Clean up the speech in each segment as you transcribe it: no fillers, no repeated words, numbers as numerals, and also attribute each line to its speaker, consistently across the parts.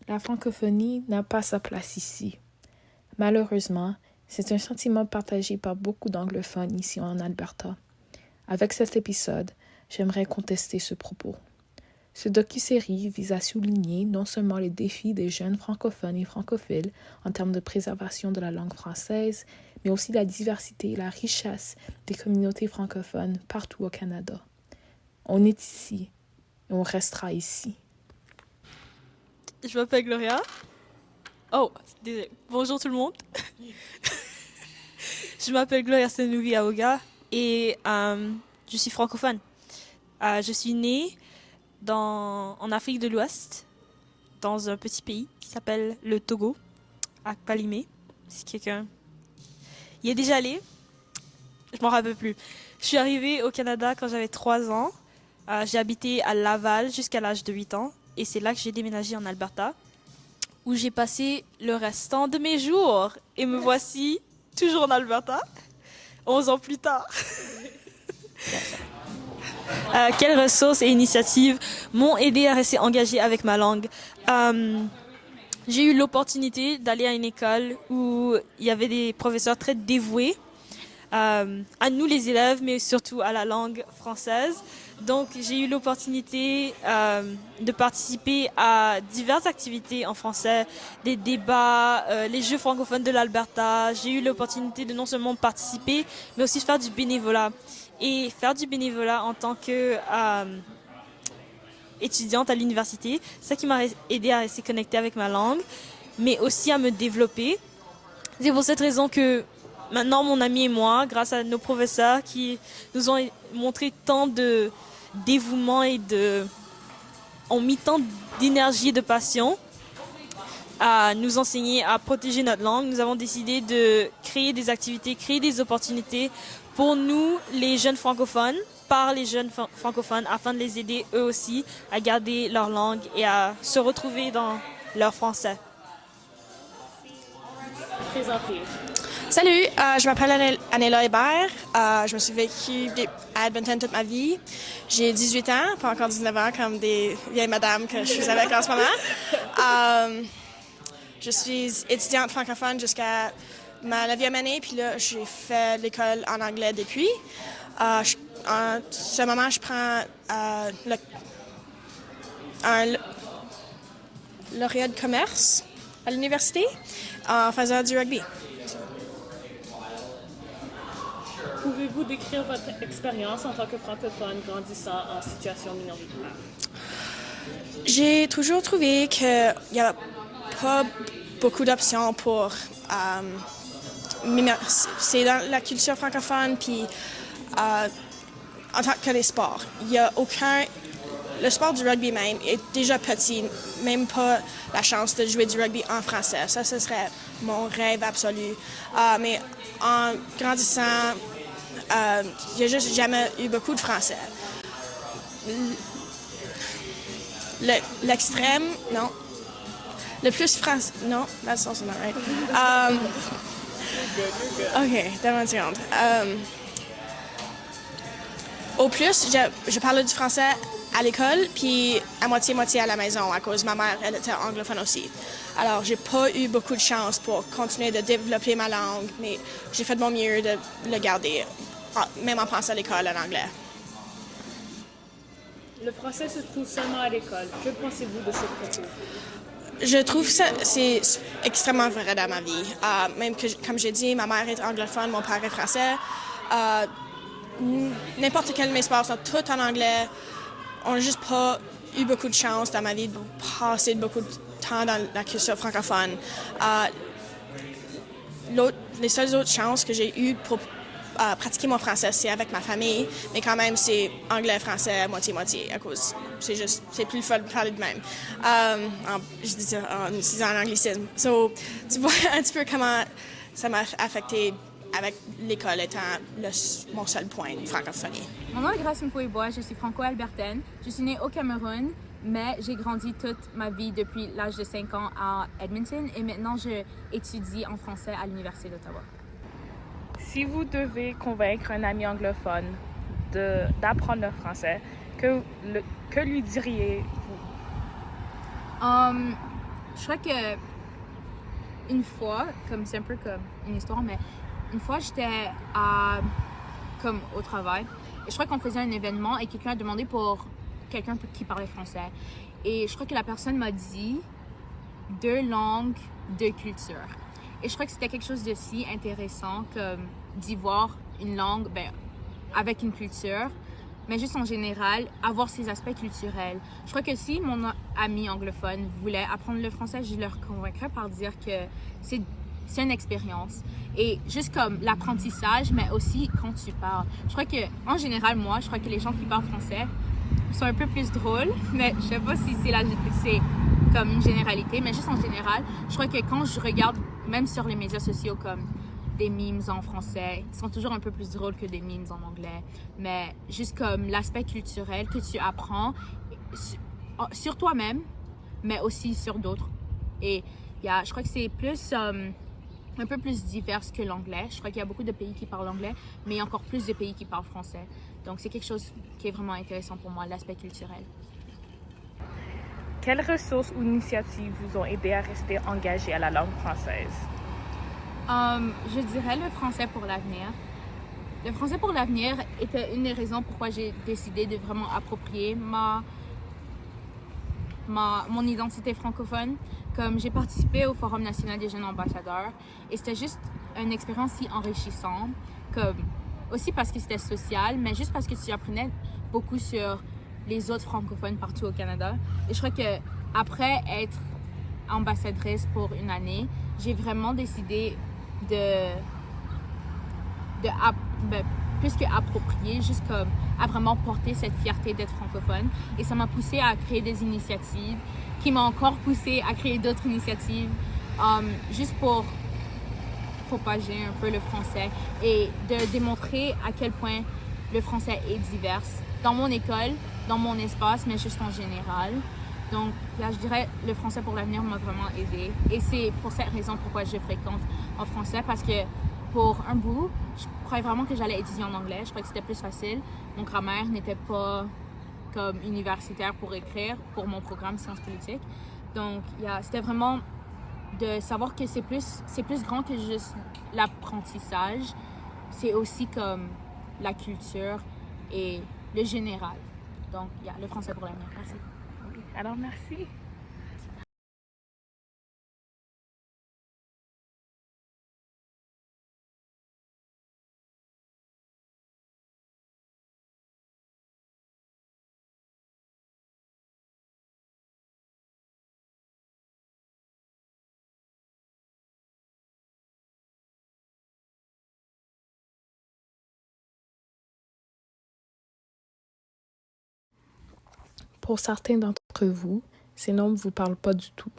Speaker 1: La francophonie n'a pas sa place ici. Malheureusement, c'est un sentiment partagé par beaucoup d'anglophones ici en Alberta. Avec cet épisode, j'aimerais contester ce propos. Ce docu-série vise à souligner non seulement les défis des jeunes francophones et francophiles en termes de préservation de la langue française, mais aussi la diversité et la richesse des communautés francophones partout au Canada. On est ici et on restera ici.
Speaker 2: Je m'appelle Gloria. Oh, désolé. Bonjour tout le monde. Je m'appelle Gloria Senouvi Aoga et je suis francophone. Je suis née en Afrique de l'Ouest, dans un petit pays qui s'appelle le Togo, à Kalimé. Si quelqu'un y est déjà allé, je m'en rappelle plus. Je suis arrivée au Canada quand j'avais 3 ans. J'ai habité à Laval jusqu'à l'âge de 8 ans et c'est là que j'ai déménagé en Alberta, où j'ai passé le restant de mes jours. Et me voici toujours en Alberta, 11 ans plus tard. Quelles ressources et initiatives m'ont aidé à rester engagée avec ma langue? J'ai eu l'opportunité d'aller à une école où il y avait des professeurs très dévoués à nous les élèves, mais surtout à la langue française. Donc j'ai eu l'opportunité de participer à diverses activités en français, des débats, les Jeux francophones de l'Alberta. J'ai eu l'opportunité de non seulement participer, mais aussi de faire du bénévolat. Et faire du bénévolat en tant que étudiante à l'université, c'est ça qui m'a aidé à rester connectée avec ma langue, mais aussi à me développer. C'est pour cette raison que maintenant, mon ami et moi, grâce à nos professeurs qui nous ont montré tant de dévouement et ont mis tant d'énergie et de passion à nous enseigner à protéger notre langue, nous avons décidé de créer des activités, créer des opportunités pour nous, les jeunes francophones, par les jeunes francophones, afin de les aider eux aussi à garder leur langue et à se retrouver dans leur français.
Speaker 1: Présentez.
Speaker 3: Salut, je m'appelle Anela Hébert. Je me suis vécue à Edmonton toute ma vie. J'ai 18 ans, pas encore 19 ans comme des vieilles madames que je suis avec en ce moment. Je suis étudiante francophone jusqu'à ma 9e année, puis là, j'ai fait l'école en anglais depuis. En ce moment, je prends un lauréat de commerce à l'université en faisant du rugby.
Speaker 1: Pouvez-vous décrire votre expérience en tant que francophone grandissant en situation minoritaire?
Speaker 3: J'ai toujours trouvé qu'il n'y a pas beaucoup d'options pour... c'est dans la culture francophone, puis en tant que les sports. Il n'y a aucun... Le sport du rugby même est déjà petit, même pas la chance de jouer du rugby en français. Ça, ce serait mon rêve absolu. Mais en grandissant, j'ai juste jamais eu beaucoup de français. L'extrême, non. Le plus français, non, that's also not right. OK, donne-moi une seconde. Au plus, je parlais du français à l'école, puis à moitié-moitié à la maison, à cause de ma mère, elle était anglophone aussi. Alors, j'ai pas eu beaucoup de chance pour continuer de développer ma langue, mais j'ai fait de mon mieux de le garder, même en pensant à l'école en anglais.
Speaker 1: Le français se trouve seulement à l'école. Que pensez-vous de ce propos?
Speaker 3: Je trouve que c'est extrêmement vrai dans ma vie. Même que, comme j'ai dit, ma mère est anglophone, mon père est français. N'importe quel de mes sports sont tous en anglais. On n'a juste pas eu beaucoup de chance dans ma vie de passer beaucoup de temps dans la culture francophone. Les seules autres chances que j'ai eues pour pratiquer mon français, c'est avec ma famille, mais quand même, c'est anglais-français moitié-moitié, à cause c'est plus le fun de parler de même. Je dis ça en utilisant l'anglicisme. So, tu vois un petit peu comment ça m'a affecté avec l'école étant mon seul point de francophonie.
Speaker 4: Mon nom est Grace Mfoué-Bois, je suis franco-albertaine. Je suis née au Cameroun, mais j'ai grandi toute ma vie depuis l'âge de 5 ans à Edmonton et maintenant je étudie en français à l'Université d'Ottawa.
Speaker 1: Si vous devez convaincre un ami anglophone d'apprendre le français, que lui diriez-vous?
Speaker 4: Je crois que une fois, comme c'est un peu comme une histoire, mais une fois j'étais comme au travail et je crois qu'on faisait un événement et quelqu'un a demandé pour quelqu'un qui parlait français. Et je crois que la personne m'a dit 2 langues, 2 cultures. Et je crois que c'était quelque chose de si intéressant comme d'y voir une langue avec une culture, mais juste en général, avoir ces aspects culturels. Je crois que si mon ami anglophone voulait apprendre le français, je leur convaincrais par dire que c'est une expérience. Et juste comme l'apprentissage, mais aussi quand tu parles. Je crois que, en général, je crois que les gens qui parlent français sont un peu plus drôles, mais je sais pas si c'est comme une généralité, mais juste en général, je crois que quand je regarde, même sur les médias sociaux, comme des memes en français, ils sont toujours un peu plus drôles que des memes en anglais, mais juste comme l'aspect culturel que tu apprends sur toi-même, mais aussi sur d'autres. Et je crois que c'est plus un peu plus divers que l'anglais. Je crois qu'il y a beaucoup de pays qui parlent anglais, mais il y a encore plus de pays qui parlent français. Donc c'est quelque chose qui est vraiment intéressant pour moi, l'aspect culturel.
Speaker 1: Quelles ressources ou initiatives vous ont aidé à rester engagé à la langue française?
Speaker 4: Je dirais le français pour l'avenir. Le français pour l'avenir était une des raisons pourquoi j'ai décidé de vraiment approprier mon identité francophone. Comme j'ai participé au Forum national des jeunes ambassadeurs et c'était juste une expérience si enrichissante, comme aussi parce que c'était social, mais juste parce que tu apprenais beaucoup sur les autres francophones partout au Canada. Et je crois que après être ambassadrice pour une année, j'ai vraiment décidé plus qu'approprier, juste comme à vraiment porter cette fierté d'être francophone. Et ça m'a poussé à créer des initiatives qui m'ont encore poussé à créer d'autres initiatives juste pour propager un peu le français et de démontrer à quel point le français est divers dans mon école, dans mon espace, mais juste en général. Donc là, je dirais le français pour l'avenir m'a vraiment aidée. Et c'est pour cette raison pourquoi je fréquente en français, parce que pour un bout, je croyais vraiment que j'allais étudier en anglais. Je croyais que c'était plus facile. Mon grammaire n'était pas comme universitaire pour écrire pour mon programme sciences politiques. Donc c'était vraiment de savoir que c'est plus grand que juste l'apprentissage. C'est aussi comme la culture et le général. Donc, le français pour l'avenir. Merci.
Speaker 1: Alors, merci. Pour certains d'entre vous, ces nombres ne vous parlent pas du tout.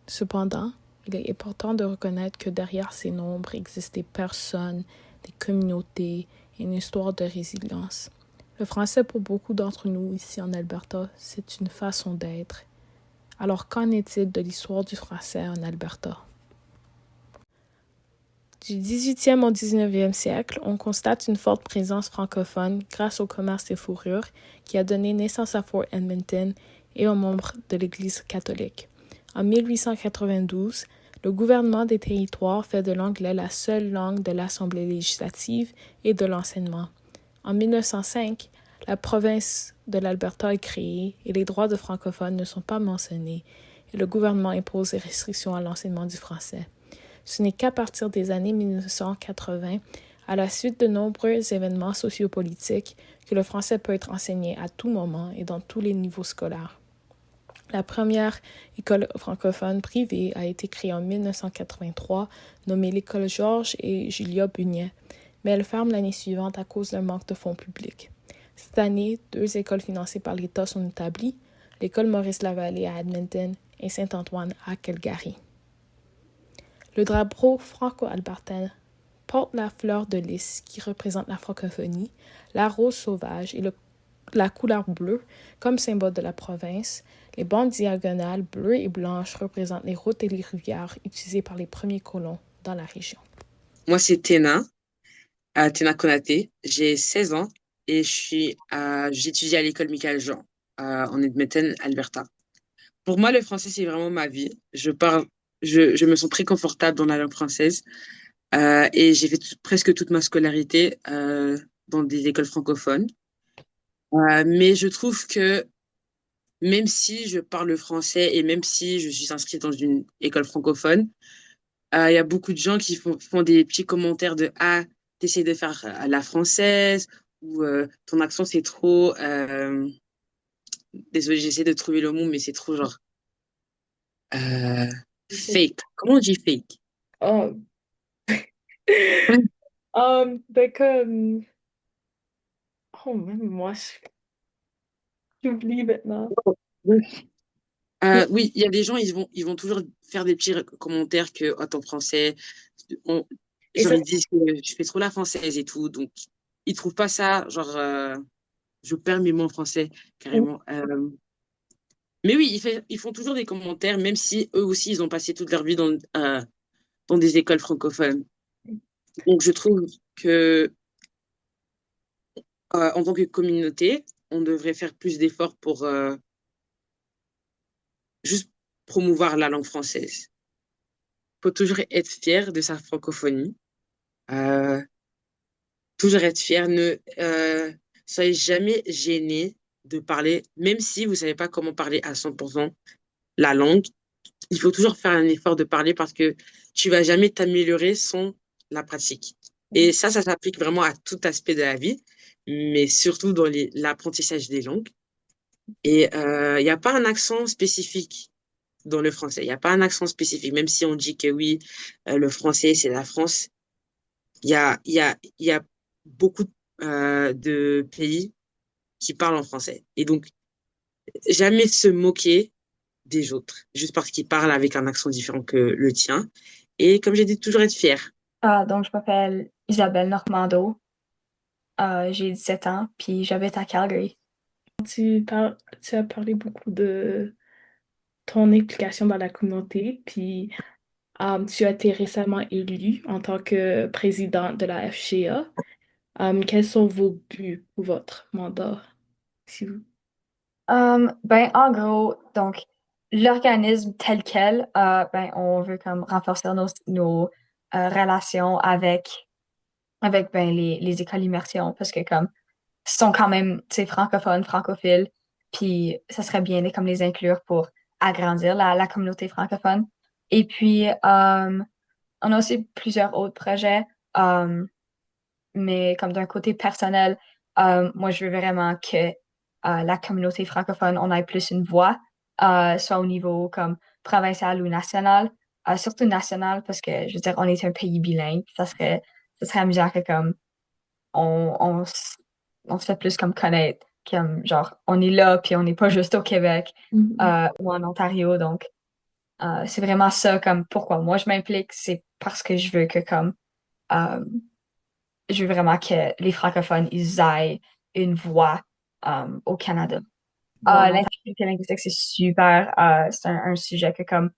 Speaker 1: Cependant, il est important de reconnaître que derrière ces nombres existent des personnes, des communautés et une histoire de résilience. Le français, pour beaucoup d'entre nous ici en Alberta, c'est une façon d'être. Alors, qu'en est-il de l'histoire du français en Alberta? Du 18e au 19e siècle, on constate une forte présence francophone grâce au commerce des fourrures qui a donné naissance à Fort Edmonton et aux membres de l'Église catholique. En 1892, le gouvernement des territoires fait de l'anglais la seule langue de l'Assemblée législative et de l'enseignement. En 1905, la province de l'Alberta est créée et les droits de francophones ne sont pas mentionnés et le gouvernement impose des restrictions à l'enseignement du français. Ce n'est qu'à partir des années 1980, à la suite de nombreux événements sociopolitiques, que le français peut être enseigné à tout moment et dans tous les niveaux scolaires. La première école francophone privée a été créée en 1983, nommée l'école Georges et Julia Bugnet, mais elle ferme l'année suivante à cause d'un manque de fonds publics. Cette année, 2 écoles financées par l'État sont établies, l'école Maurice-Lavallée à Edmonton et Saint-Antoine à Calgary. Le drapeau franco-albertain porte la fleur de lys qui représente la francophonie, la rose sauvage et la couleur bleue comme symbole de la province. Les bandes diagonales bleues et blanches représentent les routes et les rivières utilisées par les premiers colons dans la région.
Speaker 5: Moi, c'est Tena, Tena Konaté. J'ai 16 ans et j'étudie à l'école Michael Jean en Edmonton, Alberta. Pour moi, le français, c'est vraiment ma vie. Je me sens très confortable dans la langue française. Et j'ai fait presque toute ma scolarité dans des écoles francophones. Mais je trouve que même si je parle le français et même si je suis inscrite dans une école francophone, il y a beaucoup de gens qui font des petits commentaires de «Ah, t'essayes de faire à la française» ou «Ton accent, c'est trop...» désolée, j'essaie de trouver le mot, mais c'est trop genre euh,
Speaker 1: C'est-
Speaker 5: fake. Comment on dit fake?
Speaker 1: Oh, ben comme... Oh, même moi, j'oublie maintenant.
Speaker 5: Oui, il y a des gens, ils vont toujours faire des petits commentaires que oh, ton français, on,
Speaker 1: Et
Speaker 5: genre
Speaker 1: ça,
Speaker 5: ils disent que je fais trop la française et tout, donc ils trouvent pas ça, genre je perds mes mots en français carrément. Mais oui, ils font toujours des commentaires, même si eux aussi ils ont passé toute leur vie dans des écoles francophones. Donc je trouve que en tant que communauté, on devrait faire plus d'efforts pour juste promouvoir la langue française. Faut toujours être fier de sa francophonie. Euh, Toujours être fier. Ne soyez jamais gêné de parler, même si vous savez pas comment parler à 100% la langue. Il faut toujours faire un effort de parler parce que tu vas jamais t'améliorer sans la pratique. Et ça s'applique vraiment à tout aspect de la vie, mais surtout dans l'apprentissage des langues. Et il n'y a pas un accent spécifique dans le français. Il n'y a pas un accent spécifique, même si on dit que oui, le français, c'est la France. Il y a beaucoup de pays qui parlent en français. Et donc, jamais se moquer des autres, juste parce qu'ils parlent avec un accent différent que le tien. Et comme j'ai dit, toujours être fier.
Speaker 6: Donc, je m'appelle Isabelle Normando. J'ai 17 ans, puis j'habite à Calgary.
Speaker 1: tu as parlé beaucoup de ton implication dans la communauté, puis tu as été récemment élu en tant que président de la FGA. Quels sont vos buts pour votre mandat? Si vous...
Speaker 6: Ben, en gros, donc, l'organisme tel quel, ben, on veut comme renforcer nos relations avec ben, les écoles immersion, parce que comme, ils sont quand même, tu sais, francophones, francophiles, puis ça serait bien de comme les inclure pour agrandir la communauté francophone. Et puis, on a aussi plusieurs autres projets, mais comme d'un côté personnel, moi, je veux vraiment que la communauté francophone, on ait plus une voix, soit au niveau comme provincial ou national, surtout national, parce que, je veux dire, on est un pays bilingue, ça serait amusant que comme on se fait plus comme connaître, comme genre, on est là, puis on n'est pas juste au Québec
Speaker 1: Mhm.
Speaker 6: ou en Ontario, donc c'est vraiment ça, comme pourquoi moi je m'implique, c'est parce que je veux que comme euh, je veux vraiment que les francophones, ils aient une voix au Canada.
Speaker 1: Wow.
Speaker 6: L'insécurité linguistique, c'est super. C'est un sujet que comme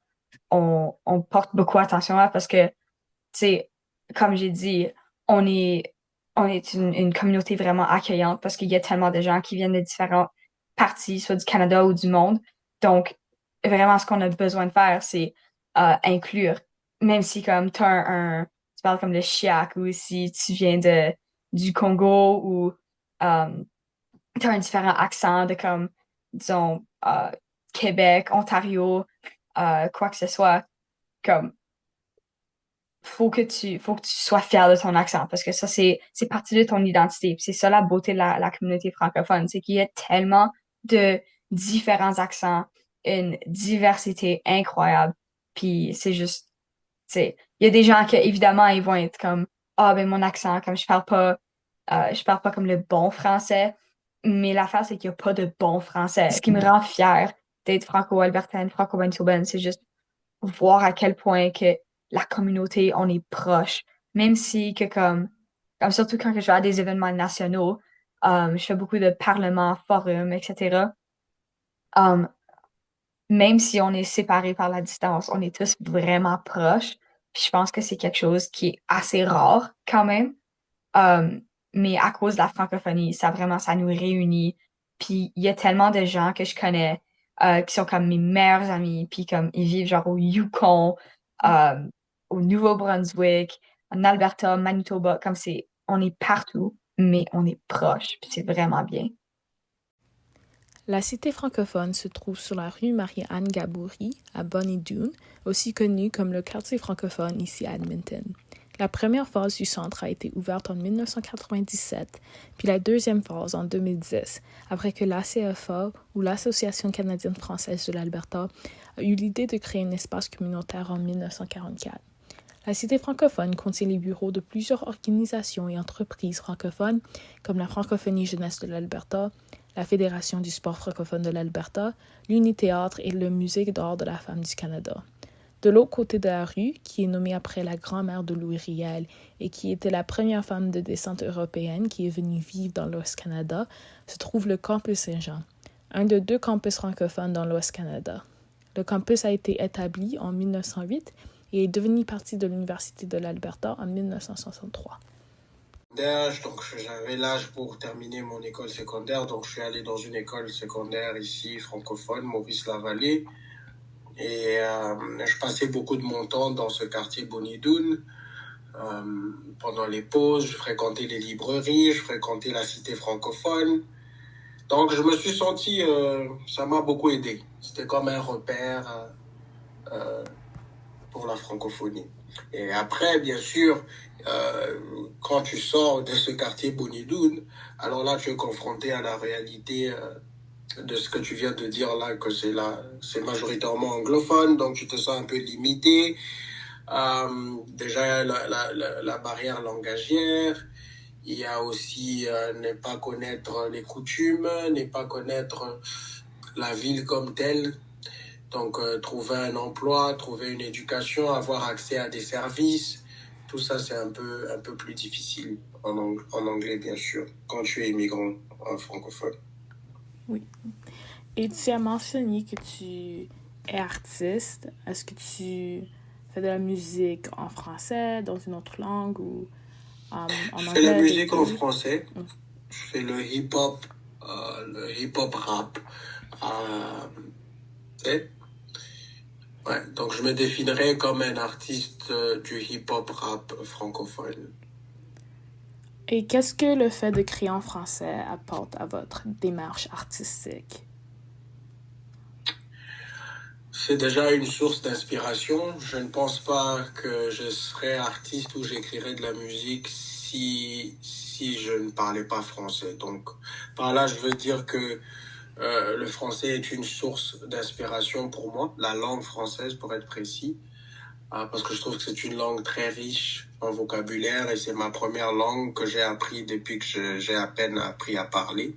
Speaker 6: on porte beaucoup attention à parce que, tu sais, comme j'ai dit, on est, on est une communauté vraiment accueillante parce qu'il y a tellement de gens qui viennent de différentes parties, soit du Canada ou du monde. Donc, vraiment, ce qu'on a besoin de faire, c'est inclure. Même si comme tu parles comme le Chiac ou si tu viens du Congo ou tu as un différent accent de comme, disons, Québec, Ontario, quoi que ce soit, comme faut que tu sois fier de ton accent parce que ça, c'est partie de ton identité. Puis c'est ça la beauté de la communauté francophone, c'est qu'il y a tellement de différents accents, une diversité incroyable. Puis c'est juste, c'est, il y a des gens qui, évidemment, ils vont être comme, ah, ben, mon accent, comme je parle pas comme le bon français. Mais l'affaire, c'est qu'il n'y a pas de bon français. Ce qui me rend fière d'être franco-albertaine, franco-manitobaine, c'est juste voir à quel point que la communauté, on est proche. Même si que comme surtout quand je vais à des événements nationaux, je fais beaucoup de parlements, forums, etc. Um, Même si on est séparés par la distance, on est tous vraiment proches. Puis je pense que c'est quelque chose qui est assez rare quand même. Um, mais à cause de la francophonie, ça vraiment, ça nous réunit. Puis il y a tellement de gens que je connais qui sont comme mes meilleurs amis, puis comme ils vivent genre au Yukon, au Nouveau-Brunswick, en Alberta, Manitoba, comme on est partout, mais on est proches, puis c'est vraiment bien.
Speaker 1: La cité francophone se trouve sur la rue Marie-Anne Gaboury à Bonnie Doon, aussi connue comme le quartier francophone ici à Edmonton. La première phase du centre a été ouverte en 1997, puis la deuxième phase en 2010, après que l'ACFA, ou l'Association canadienne-française de l'Alberta, a eu l'idée de créer un espace communautaire en 1944. La cité francophone contient les bureaux de plusieurs organisations et entreprises francophones, comme la Francophonie jeunesse de l'Alberta, la Fédération du sport francophone de l'Alberta, l'Uni-Théâtre et le Musée d'art de la femme du Canada. De l'autre côté de la rue, qui est nommée après la grand-mère de Louis Riel et qui était la première femme de descente européenne qui est venue vivre dans l'Ouest Canada, se trouve le Campus Saint-Jean, un de 2 campus francophones dans l'Ouest Canada. Le campus a été établi en 1908 et est devenu partie de l'Université de l'Alberta en 1963.
Speaker 7: Donc j'avais l'âge pour terminer mon école secondaire, donc je suis allé dans une école secondaire ici francophone, Maurice-la-Vallée, et je passais beaucoup de mon temps dans ce quartier Bonnie Doon. Pendant les pauses, je fréquentais les librairies, je fréquentais la cité francophone, donc je me suis senti, ça m'a beaucoup aidé, c'était comme un repère pour la francophonie. Et après, bien sûr, quand tu sors de ce quartier Bonnie Doon, alors là, tu es confronté à la réalité de ce que tu viens de dire là, que c'est majoritairement anglophone, donc tu te sens un peu limité. Déjà, la barrière langagière, il y a aussi ne pas connaître les coutumes, ne pas connaître la ville comme telle. Donc, trouver un emploi, trouver une éducation, avoir accès à des services, tout ça, c'est un peu plus difficile en anglais, bien sûr, quand tu es immigrant francophone.
Speaker 1: Oui. Et tu as mentionné que tu es artiste. Est-ce que tu fais de la musique en français, dans une autre langue ou en anglais?
Speaker 7: Je fais la musique en français. Je fais le hip-hop rap. Ouais, donc je me définirais comme un artiste du hip-hop rap francophone.
Speaker 1: Et qu'est-ce que le fait de créer en français apporte à votre démarche artistique?
Speaker 7: C'est déjà une source d'inspiration. Je ne pense pas que je serais artiste ou j'écrirais de la musique si je ne parlais pas français. Donc, par là, je veux dire que le français est une source d'inspiration pour moi, la langue française pour être précis, parce que je trouve que c'est une langue très riche en vocabulaire et c'est ma première langue que j'ai appris depuis que j'ai à peine appris à parler.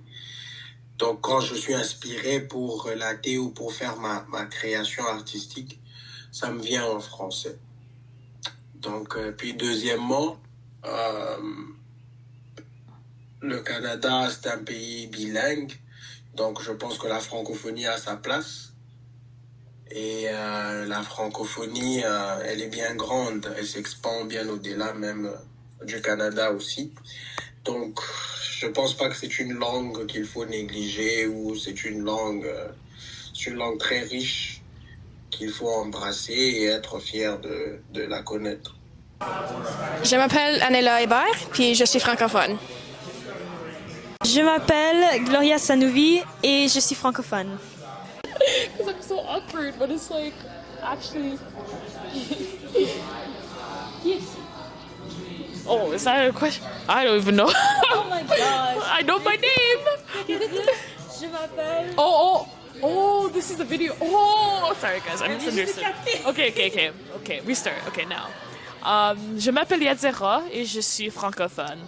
Speaker 7: Donc quand je suis inspiré pour relater ou pour faire ma création artistique, ça me vient en français. Donc puis deuxièmement, le Canada c'est un pays bilingue. Donc, je pense que la francophonie a sa place. Et la francophonie, elle est bien grande. Elle s'expand bien au-delà même du Canada aussi. Donc, je pense pas que c'est une langue qu'il faut négliger ou c'est une langue très riche qu'il faut embrasser et être fier de la connaître.
Speaker 3: Je m'appelle Anela Hébert, puis je suis francophone.
Speaker 2: Je m'appelle Gloria Sanouvi et je suis francophone.
Speaker 8: Because I'm so awkward, but it's like, actually... Yes. Oh, is that a question? I don't even know.
Speaker 2: Oh my gosh.
Speaker 8: I know my name.
Speaker 2: Je m'appelle...
Speaker 8: Oh, this is the video. Oh, sorry guys, I misunderstood. Okay, restart. Okay, now. Je m'appelle Yadzera et je suis francophone.